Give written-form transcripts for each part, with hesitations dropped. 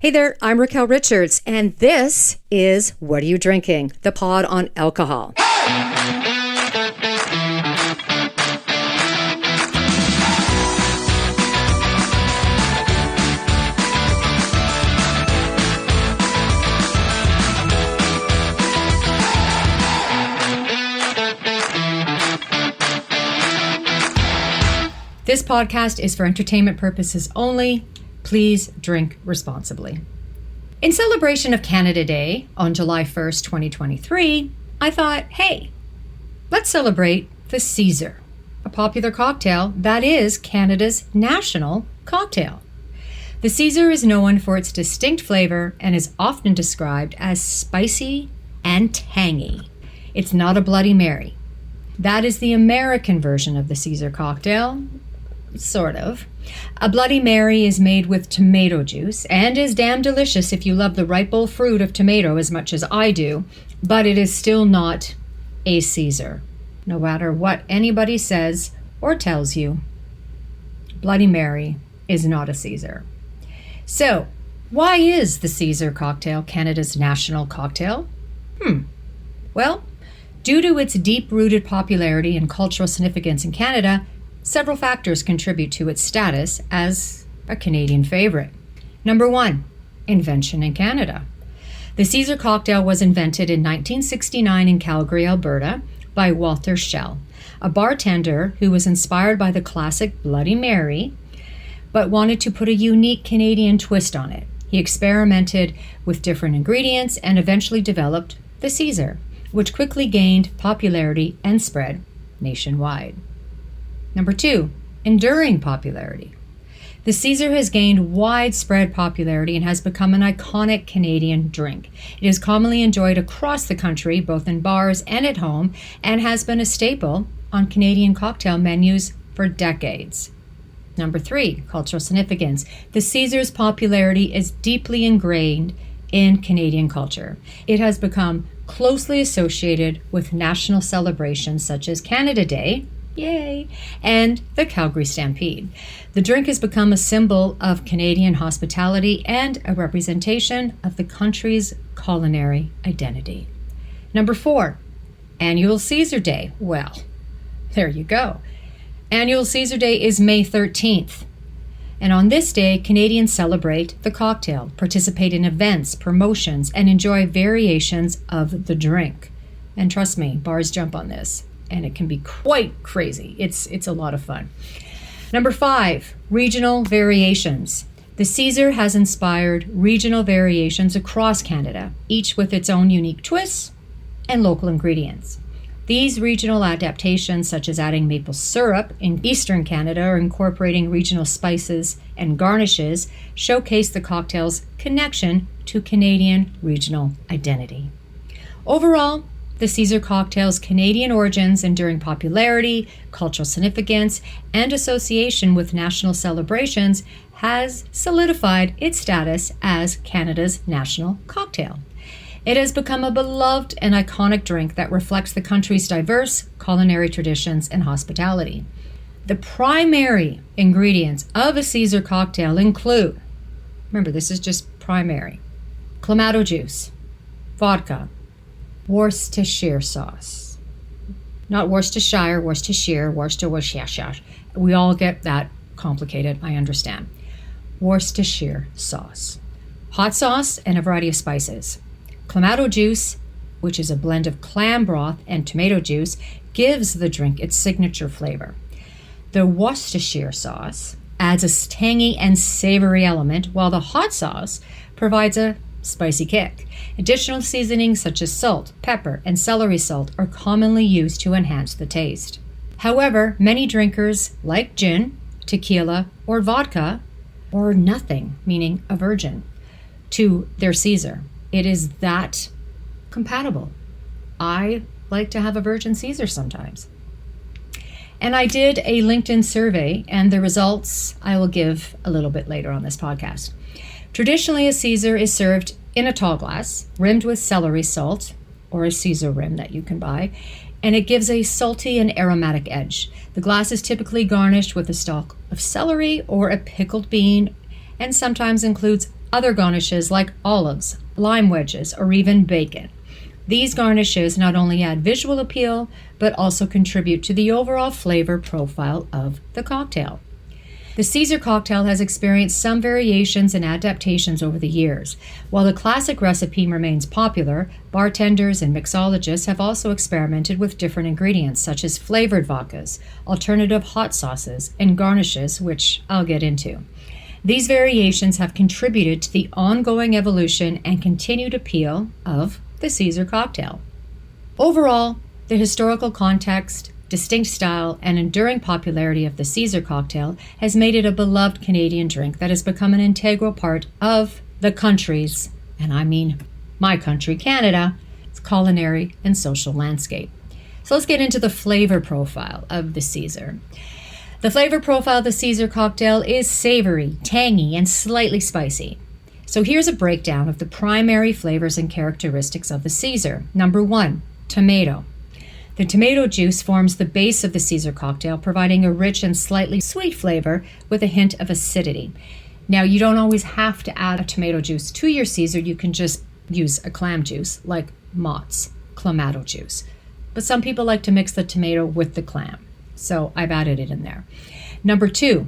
Hey there, I'm Raquel Richards, and this is What Are You Drinking? The pod on alcohol. This podcast is for entertainment purposes only. Please drink responsibly. In celebration of Canada Day on July 1st, 2023, I thought, hey, let's celebrate the Caesar, a popular cocktail that is Canada's national cocktail. The Caesar is known for its distinct flavor and is often described as spicy and tangy. It's not a Bloody Mary. That is the American version of the Caesar cocktail. Sort of. A Bloody Mary is made with tomato juice and is damn delicious if you love the ripe old fruit of tomato as much as I do, but it is still not a Caesar, no matter what anybody says or tells you. Bloody Mary is not a Caesar. So, why is the Caesar cocktail Canada's national cocktail? Well, due to its deep-rooted popularity and cultural significance in Canada, several factors contribute to its status as a Canadian favorite. Number one, invention in Canada. The Caesar cocktail was invented in 1969 in Calgary, Alberta, by Walter Chell, a bartender who was inspired by the classic Bloody Mary, but wanted to put a unique Canadian twist on it. He experimented with different ingredients and eventually developed the Caesar, which quickly gained popularity and spread nationwide. Number two, enduring popularity. The Caesar has gained widespread popularity and has become an iconic Canadian drink. It is commonly enjoyed across the country, both in bars and at home, and has been a staple on Canadian cocktail menus for decades. Number three, cultural significance. The Caesar's popularity is deeply ingrained in Canadian culture. It has become closely associated with national celebrations such as Canada Day, yay, and the Calgary Stampede. The drink has become a symbol of Canadian hospitality and a representation of the country's culinary identity. Number four, Annual Caesar Day. Well, there you go. Annual Caesar Day is May 13th. And on this day, Canadians celebrate the cocktail, participate in events, promotions, and enjoy variations of the drink. And trust me, bars jump on this. And it can be quite crazy. It's a lot of fun. Number five, regional variations. The Caesar has inspired regional variations across Canada, each with its own unique twists and local ingredients. These regional adaptations, such as adding maple syrup in Eastern Canada or incorporating regional spices and garnishes, showcase the cocktail's connection to Canadian regional identity. Overall, the Caesar cocktail's Canadian origins, enduring popularity, cultural significance, and association with national celebrations has solidified its status as Canada's national cocktail. It has become a beloved and iconic drink that reflects the country's diverse culinary traditions and hospitality. The primary ingredients of a Caesar cocktail include, remember this is just primary, clamato juice, vodka, Worcestershire sauce. Not Worcestershire, Worcestershire, Worcestershire. We all get that complicated, I understand. Worcestershire sauce. Hot sauce and a variety of spices. Clamato juice, which is a blend of clam broth and tomato juice, gives the drink its signature flavor. The Worcestershire sauce adds a tangy and savory element, while the hot sauce provides a spicy kick. Additional seasonings such as salt, pepper, and celery salt are commonly used to enhance the taste. However, many drinkers like gin, tequila, or vodka, or nothing, meaning a virgin, to their Caesar. It is that compatible. I like to have a virgin Caesar sometimes. And I did a LinkedIn survey, and the results I will give a little bit later on this podcast. Traditionally, a Caesar is served in a tall glass, rimmed with celery salt, or a Caesar rim that you can buy, and it gives a salty and aromatic edge. The glass is typically garnished with a stalk of celery or a pickled bean, and sometimes includes other garnishes like olives, lime wedges, or even bacon. These garnishes not only add visual appeal, but also contribute to the overall flavor profile of the cocktail. The Caesar cocktail has experienced some variations and adaptations over the years. While the classic recipe remains popular, bartenders and mixologists have also experimented with different ingredients such as flavored vodkas, alternative hot sauces, and garnishes, which I'll get into. These variations have contributed to the ongoing evolution and continued appeal of the Caesar cocktail. Overall, the historical context, distinct style, and enduring popularity of the Caesar cocktail has made it a beloved Canadian drink that has become an integral part of the country's, and I mean my country, Canada, culinary and social landscape. So let's get into the flavor profile of the Caesar. The flavor profile of the Caesar cocktail is savory, tangy, and slightly spicy. So here's a breakdown of the primary flavors and characteristics of the Caesar. Number 1, tomato. The tomato juice forms the base of the Caesar cocktail, providing a rich and slightly sweet flavor with a hint of acidity. Now, you don't always have to add a tomato juice to your Caesar. You can just use a clam juice like Mott's Clamato juice. But some people like to mix the tomato with the clam, so I've added it in there. Number 2,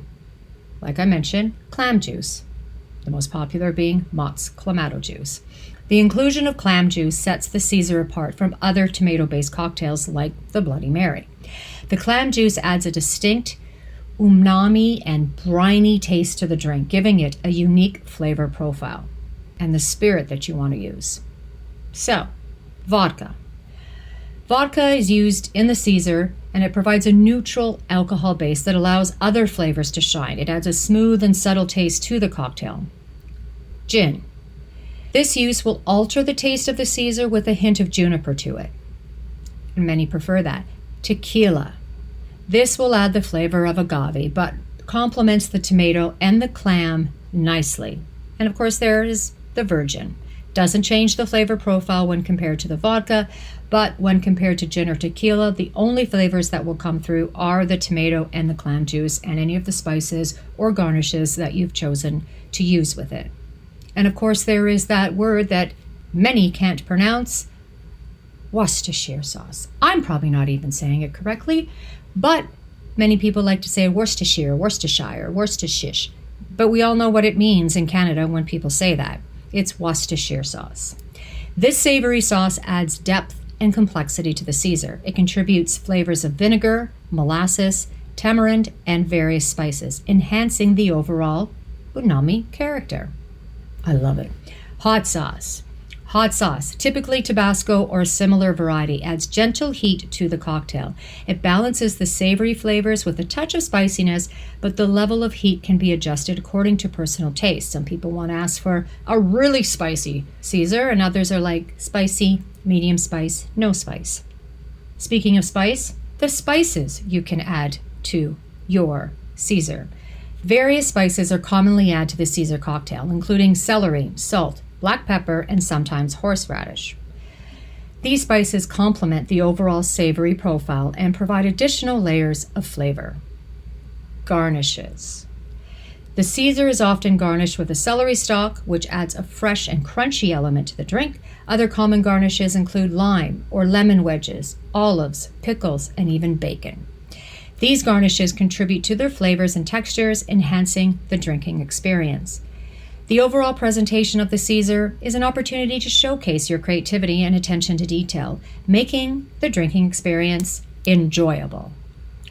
like I mentioned, clam juice. The most popular being Mott's Clamato juice. The inclusion of clam juice sets the Caesar apart from other tomato-based cocktails like the Bloody Mary. The clam juice adds a distinct umami and briny taste to the drink, giving it a unique flavor profile and the spirit that you want to use. So, vodka. Vodka is used in the Caesar, and it provides a neutral alcohol base that allows other flavors to shine. It adds a smooth and subtle taste to the cocktail. Gin. This use will alter the taste of the Caesar with a hint of juniper to it, and many prefer that. Tequila. This will add the flavor of agave, but complements the tomato and the clam nicely. And of course, there is the virgin. Doesn't change the flavor profile when compared to the vodka, but when compared to gin or tequila, the only flavors that will come through are the tomato and the clam juice and any of the spices or garnishes that you've chosen to use with it. And of course, there is that word that many can't pronounce, Worcestershire sauce. I'm probably not even saying it correctly, but many people like to say Worcestershire, Worcestershire. But we all know what it means in Canada when people say that. It's Worcestershire sauce. This savory sauce adds depth and complexity to the Caesar. It contributes flavors of vinegar, molasses, tamarind, and various spices, enhancing the overall umami character. I love it. Hot sauce. Hot sauce, typically Tabasco or a similar variety, adds gentle heat to the cocktail. It balances the savory flavors with a touch of spiciness, but the level of heat can be adjusted according to personal taste. Some people want to ask for a really spicy Caesar, and others are like spicy, medium spice, no spice. Speaking of spice, the spices you can add to your Caesar. Various spices are commonly added to the Caesar cocktail, including celery, salt, black pepper, and sometimes horseradish. These spices complement the overall savory profile and provide additional layers of flavor. Garnishes. The Caesar is often garnished with a celery stalk, which adds a fresh and crunchy element to the drink. Other common garnishes include lime or lemon wedges, olives, pickles, and even bacon. These garnishes contribute to their flavors and textures, enhancing the drinking experience. The overall presentation of the Caesar is an opportunity to showcase your creativity and attention to detail, making the drinking experience enjoyable.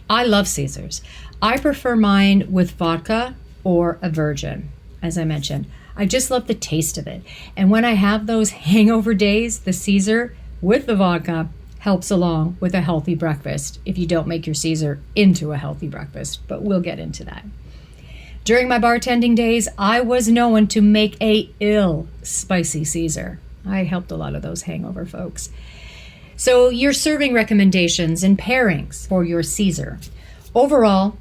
I love Caesars. I prefer mine with vodka or a virgin, as I mentioned. I just love the taste of it. And when I have those hangover days, the Caesar with the vodka helps along with a healthy breakfast if you don't make your Caesar into a healthy breakfast, but we'll get into that. During my bartending days, I was known to make a spicy Caesar. I helped a lot of those hangover folks. So your serving recommendations and pairings for your Caesar. Overall,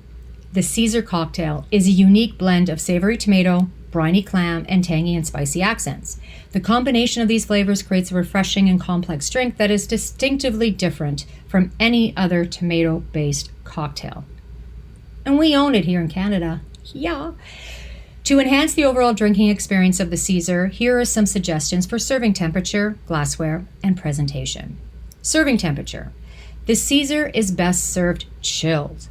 the Caesar cocktail is a unique blend of savory tomato, briny clam, and tangy and spicy accents. The combination of these flavors creates a refreshing and complex drink that is distinctively different from any other tomato-based cocktail. And we own it here in Canada. Yeah. To enhance the overall drinking experience of the Caesar, here are some suggestions for serving temperature, glassware, and presentation. Serving temperature. The Caesar is best served chilled.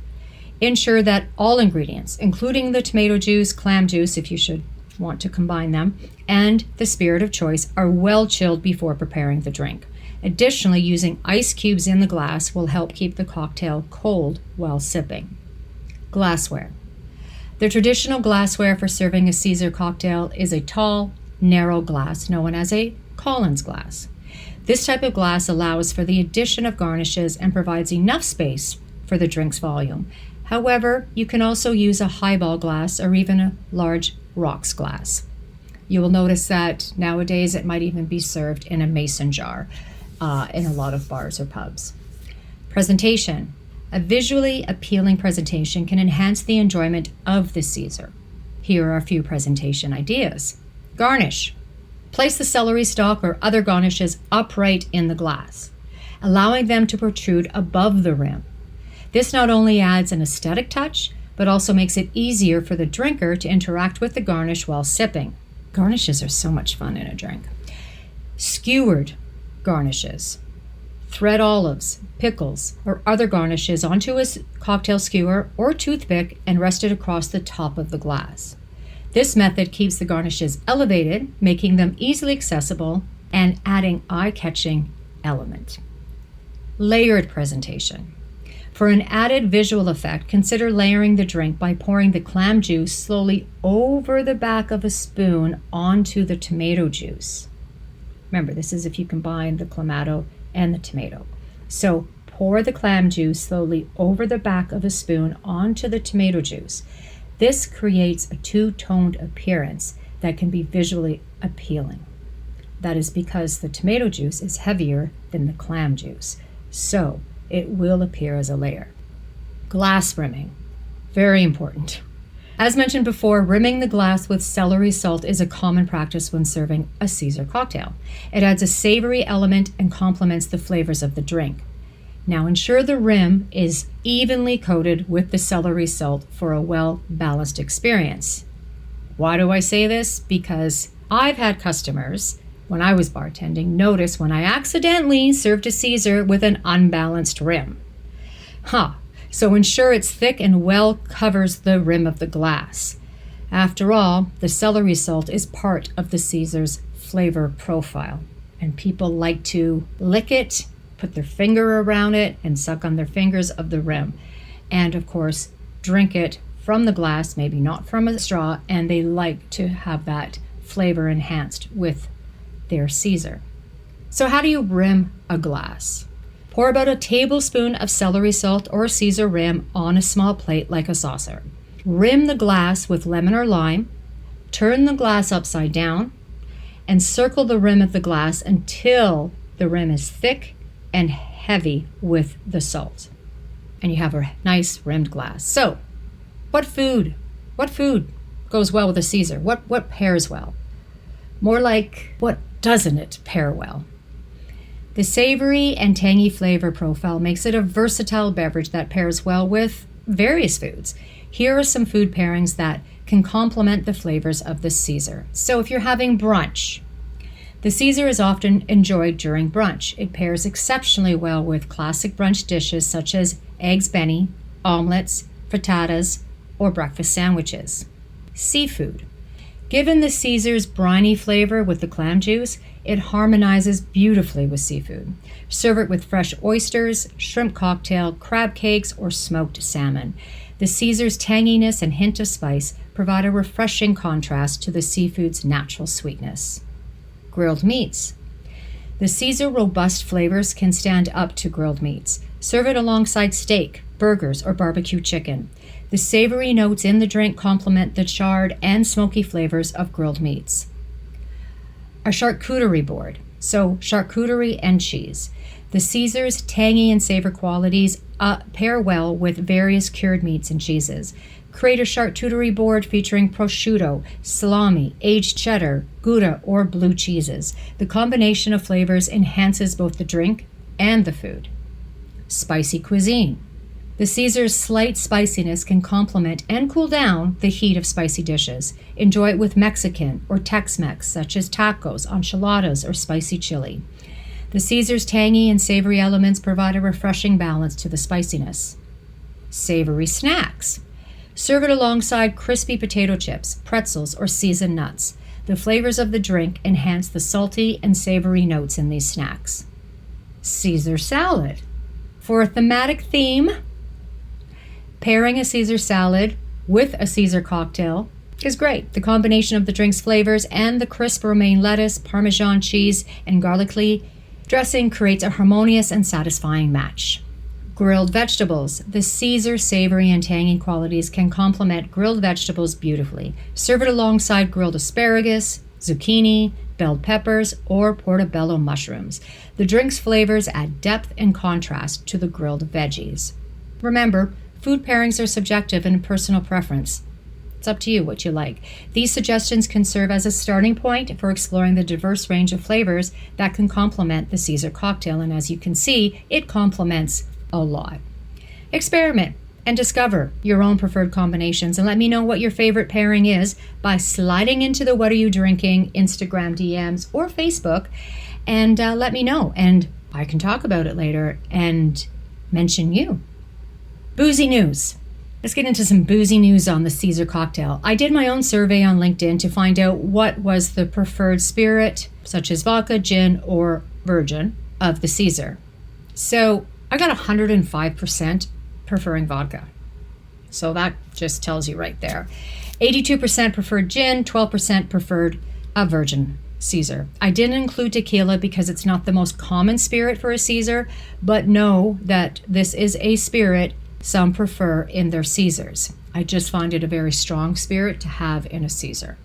Ensure that all ingredients, including the tomato juice, clam juice, if you should want to combine them, and the spirit of choice, are well chilled before preparing the drink. Additionally, using ice cubes in the glass will help keep the cocktail cold while sipping. Glassware. The traditional glassware for serving a Caesar cocktail is a tall, narrow glass known as a Collins glass. This type of glass allows for the addition of garnishes and provides enough space for the drink's volume. However, you can also use a highball glass or even a large rocks glass. You will notice that nowadays it might even be served in a mason jar in a lot of bars or pubs. Presentation. A visually appealing presentation can enhance the enjoyment of the Caesar. Here are a few presentation ideas. Garnish. Place the celery stalk or other garnishes upright in the glass, allowing them to protrude above the rim. This not only adds an aesthetic touch, but also makes it easier for the drinker to interact with the garnish while sipping. Garnishes are so much fun in a drink. Skewered garnishes. Thread olives, pickles, or other garnishes onto a cocktail skewer or toothpick and rest it across the top of the glass. This method keeps the garnishes elevated, making them easily accessible and adding eye-catching element. Layered presentation. For an added visual effect, consider layering the drink by pouring the clam juice slowly over the back of a spoon onto the tomato juice. Remember, this is if you combine the clamato and the tomato. So pour the clam juice slowly over the back of a spoon onto the tomato juice. This creates a two-toned appearance that can be visually appealing. That is because the tomato juice is heavier than the clam juice, so it will appear as a layer. Glass rimming. Very important. As mentioned before, rimming the glass with celery salt is a common practice when serving a Caesar cocktail. It adds a savory element and complements the flavors of the drink. Now ensure the rim is evenly coated with the celery salt for a well-balanced experience. Why do I say this? Because I've had customers, when I was bartending, notice when I accidentally served a Caesar with an unbalanced rim. So ensure it's thick and well covers the rim of the glass. After all, the celery salt is part of the Caesar's flavor profile, and people like to lick it, put their finger around it, and suck on their fingers of the rim. And of course, drink it from the glass, maybe not from a straw, and they like to have that flavor enhanced with their Caesar. So how do you rim a glass? Pour about a tablespoon of celery salt or Caesar rim on a small plate like a saucer. Rim the glass with lemon or lime, turn the glass upside down, and circle the rim of the glass until the rim is thick and heavy with the salt. And you have a nice rimmed glass. So, what food goes well with a Caesar? What pairs well? More like, what doesn't it pair well? The savory and tangy flavor profile makes it a versatile beverage that pairs well with various foods. Here are some food pairings that can complement the flavors of the Caesar. So if you're having brunch, the Caesar is often enjoyed during brunch. It pairs exceptionally well with classic brunch dishes such as eggs benny, omelets, frittatas, or breakfast sandwiches. Seafood. Given the Caesar's briny flavor with the clam juice, it harmonizes beautifully with seafood. Serve it with fresh oysters, shrimp cocktail, crab cakes, or smoked salmon. The Caesar's tanginess and hint of spice provide a refreshing contrast to the seafood's natural sweetness. Grilled meats. The Caesar robust flavors can stand up to grilled meats. Serve it alongside steak, burgers, or barbecue chicken. The savory notes in the drink complement the charred and smoky flavors of grilled meats. A charcuterie board, so charcuterie and cheese. The Caesar's tangy and savor qualities pair well with various cured meats and cheeses. Create a charcuterie board featuring prosciutto, salami, aged cheddar, Gouda, or blue cheeses. The combination of flavors enhances both the drink and the food. Spicy cuisine. The Caesar's slight spiciness can complement and cool down the heat of spicy dishes. Enjoy it with Mexican or Tex-Mex, such as tacos, enchiladas, or spicy chili. The Caesar's tangy and savory elements provide a refreshing balance to the spiciness. Savory snacks. Serve it alongside crispy potato chips, pretzels, or seasoned nuts. The flavors of the drink enhance the salty and savory notes in these snacks. Caesar salad. For a thematic theme, pairing a Caesar salad with a Caesar cocktail is great. The combination of the drink's flavors and the crisp romaine lettuce, Parmesan cheese, and garlicky dressing creates a harmonious and satisfying match. Grilled vegetables. The Caesar savory and tangy qualities can complement grilled vegetables beautifully. Serve it alongside grilled asparagus, zucchini, bell peppers, or portobello mushrooms. The drink's flavors add depth and contrast to the grilled veggies. Remember, food pairings are subjective and personal preference. It's up to you what you like. These suggestions can serve as a starting point for exploring the diverse range of flavors that can complement the Caesar cocktail, and as you can see, it complements a lot. Experiment and discover your own preferred combinations, and let me know what your favorite pairing is by sliding into the What Are You Drinking Instagram DMs or Facebook, and let me know, and I can talk about it later and mention you. Boozy Newz. Let's get into some boozy news on the Caesar cocktail. I did my own survey on LinkedIn to find out what was the preferred spirit, such as vodka, gin, or virgin, of the Caesar. So I got 105% preferring vodka. So that just tells you right there. 82% preferred gin, 12% preferred a virgin Caesar. I didn't include tequila because it's not the most common spirit for a Caesar, but know that this is a spirit some prefer in their Caesars. I just find it a very strong spirit to have in a Caesar.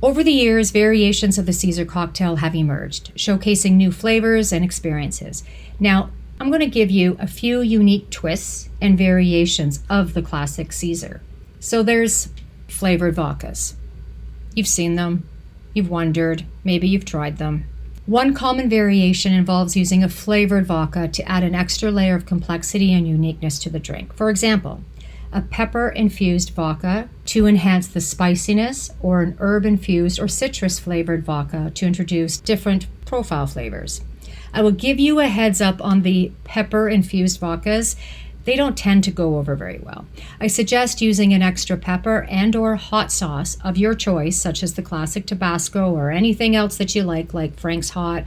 Over the years, variations of the Caesar cocktail have emerged, showcasing new flavors and experiences. Now, I'm going to give you a few unique twists and variations of the classic Caesar. So there's flavored vodkas. You've seen them, you've wondered, maybe you've tried them. One common variation involves using a flavored vodka to add an extra layer of complexity and uniqueness to the drink. For example, a pepper-infused vodka to enhance the spiciness, or an herb-infused or citrus-flavored vodka to introduce different profile flavors. I will give you a heads up on the pepper-infused vodkas. They don't tend to go over very well. I suggest using an extra pepper and or hot sauce of your choice, such as the classic Tabasco or anything else that you like Frank's Hot,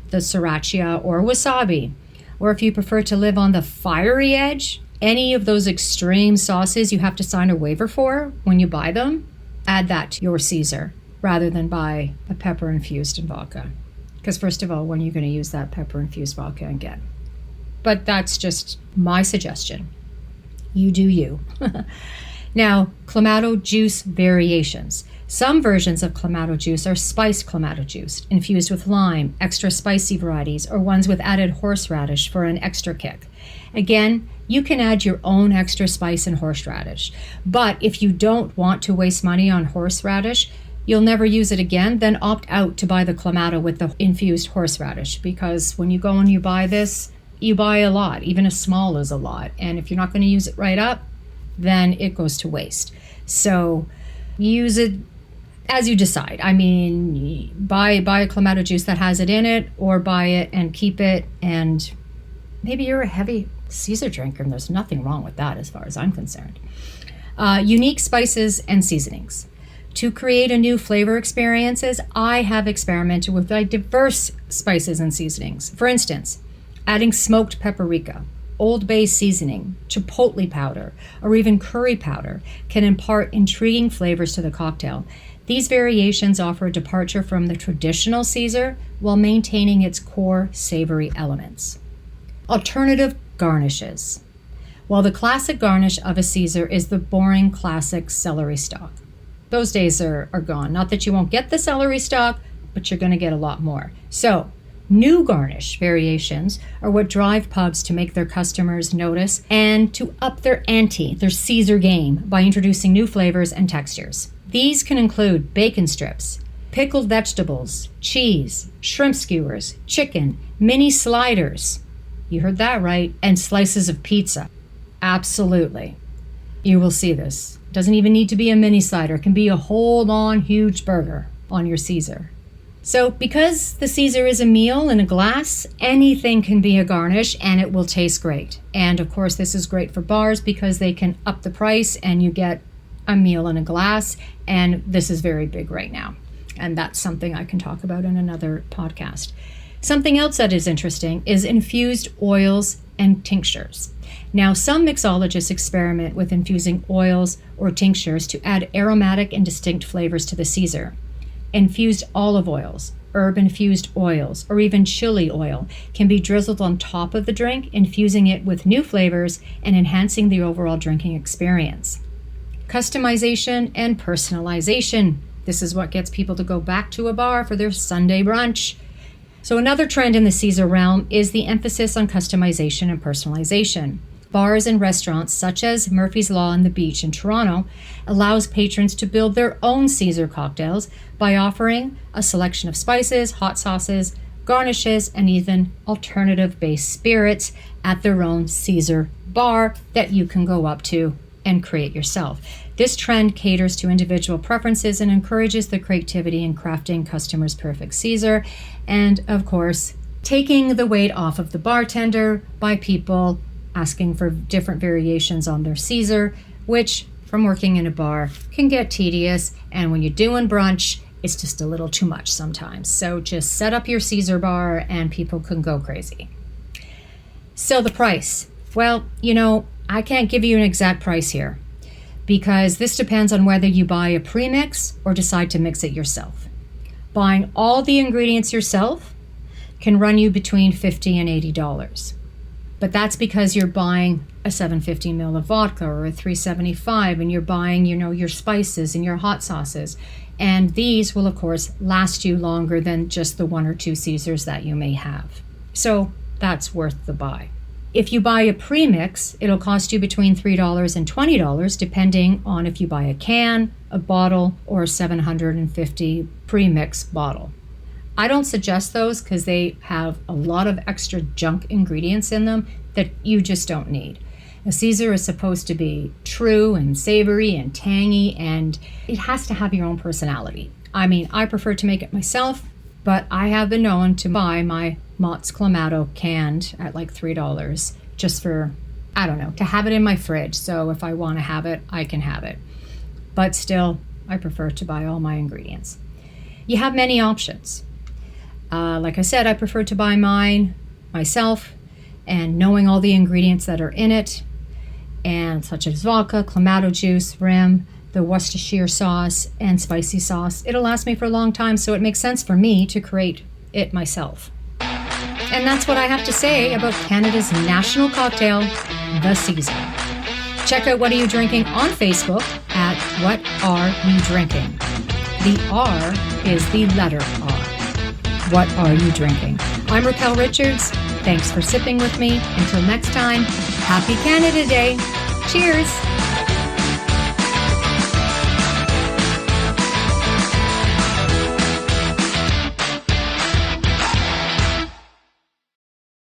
the Sriracha, or wasabi. Or if you prefer to live on the fiery edge, any of those extreme sauces you have to sign a waiver for when you buy them, add that to your Caesar rather than buy a pepper-infused vodka. Because first of all, when are you going to use that pepper-infused vodka again? But that's just my suggestion. You do you. Now, Clamato juice variations. Some versions of Clamato juice are spiced Clamato juice, infused with lime, extra spicy varieties, or ones with added horseradish for an extra kick. Again, you can add your own extra spice and horseradish. But if you don't want to waste money on horseradish, you'll never use it again, then opt out to buy the Clamato with the infused horseradish, because when you go and you buy this, you buy a lot. Even a small is a lot. And if you're not going to use it right up, then it goes to waste. So use it as you decide. I mean, buy a Clamato juice that has it in it, or buy it and keep it. And maybe you're a heavy Caesar drinker, and there's nothing wrong with that as far as I'm concerned. Unique spices and seasonings. To create a new flavor experiences, I have experimented with diverse spices and seasonings. For instance, adding smoked paprika, Old Bay seasoning, chipotle powder, or even curry powder can impart intriguing flavors to the cocktail. These variations offer a departure from the traditional Caesar while maintaining its core savory elements. Alternative garnishes. While the classic garnish of a Caesar is the boring classic celery stalk. Those days are gone. Not that you won't get the celery stalk, but you're going to get a lot more. So, new garnish variations are what drive pubs to make their customers notice and to up their ante, their Caesar game, by introducing new flavors and textures. These can include bacon strips, pickled vegetables, cheese, shrimp skewers, chicken, mini sliders, you heard that right, and slices of pizza. Absolutely. You will see this. It doesn't even need to be a mini cider. It can be a whole-on huge burger on your Caesar. So because the Caesar is a meal in a glass, anything can be a garnish and it will taste great. And of course, this is great for bars because they can up the price and you get a meal in a glass. And this is very big right now. And that's something I can talk about in another podcast. Something else that is interesting is infused oils and tinctures. Now, some mixologists experiment with infusing oils or tinctures to add aromatic and distinct flavors to the Caesar. Infused olive oils, herb-infused oils, or even chili oil can be drizzled on top of the drink, infusing it with new flavors and enhancing the overall drinking experience. Customization and personalization. This is what gets people to go back to a bar for their Sunday brunch. So another trend in the Caesar realm is the emphasis on customization and personalization. Bars and restaurants such as Murphy's Law on the Beach in Toronto allows patrons to build their own Caesar cocktails by offering a selection of spices, hot sauces, garnishes, and even alternative-based spirits at their own Caesar bar that you can go up to and create yourself. This trend caters to individual preferences and encourages the creativity in crafting customers' perfect Caesar, and of course, taking the weight off of the bartender by people asking for different variations on their Caesar, which from working in a bar can get tedious, and when you're doing brunch, it's just a little too much sometimes. So just set up your Caesar bar and people can go crazy. So the price. Well, I can't give you an exact price here because this depends on whether you buy a premix or decide to mix it yourself. Buying all the ingredients yourself can run you between $50 and $80. But that's because you're buying a 750 ml of vodka or a 375 and you're buying, your spices and your hot sauces. And these will, of course, last you longer than just the one or two Caesars that you may have. So that's worth the buy. If you buy a premix, it'll cost you between $3 and $20, depending on if you buy a can, a bottle, or a 750 premix bottle. I don't suggest those because they have a lot of extra junk ingredients in them that you just don't need. A Caesar is supposed to be true and savory and tangy, and it has to have your own personality. I prefer to make it myself, but I have been known to buy my Mott's Clamato canned at like $3 just for, to have it in my fridge. So if I want to have it, I can have it. But still, I prefer to buy all my ingredients. You have many options. Like I said, I prefer to buy mine myself and knowing all the ingredients that are in it, and such as vodka, Clamato juice, rim, the Worcestershire sauce, and spicy sauce. It'll last me for a long time, so it makes sense for me to create it myself. And that's what I have to say about Canada's national cocktail, the Caesar. Check out What Are You Drinking on Facebook at What Are You Drinking. The R is the letter R. What Are You Drinking? I'm Raquel Richards. Thanks for sipping with me. Until next time, happy Canada Day. Cheers.